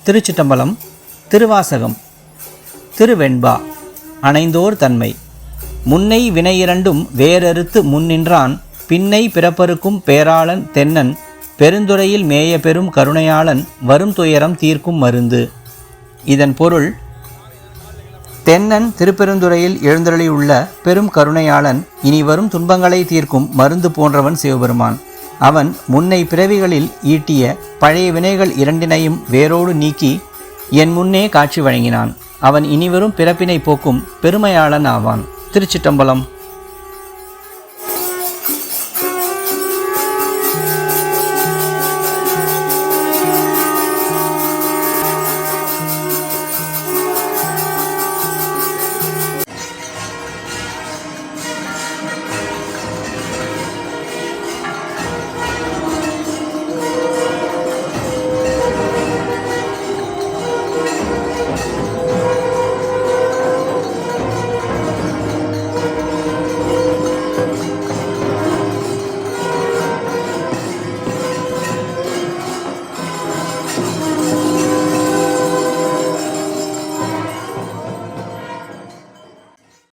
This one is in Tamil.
திருச்சிட்டம்பலம். திருவாசகம். திருவெண்பா. அணைந்தோர் தன்மை. முன்னை வினையிரண்டும் வேறறுத்து முன்னின்றான், பின்னை பிறப்பறுக்கும் பேராளன் தென்னன், பெருந்துறையில் மேய பெரும் கருணையாளன், வரும் துயரம் தீர்க்கும் மருந்து. இதன் பொருள், தென்னன் திருப்பெருந்துறையில் எழுந்தருளியுள்ள பெரும் கருணையாளன், இனி வரும் துன்பங்களை தீர்க்கும் மருந்து போன்றவன் சிவபெருமான். அவன் முன்னை பிறவிகளில் ஈட்டிய பழைய வினைகள் இரண்டினையும் வேரோடு நீக்கி என் முன்னே காட்சி வழங்கினான். அவன் இனிவரும் பிறப்பினை போக்கும் பெருமையாளன் ஆவான். திருச்சிட்டம்பலம்.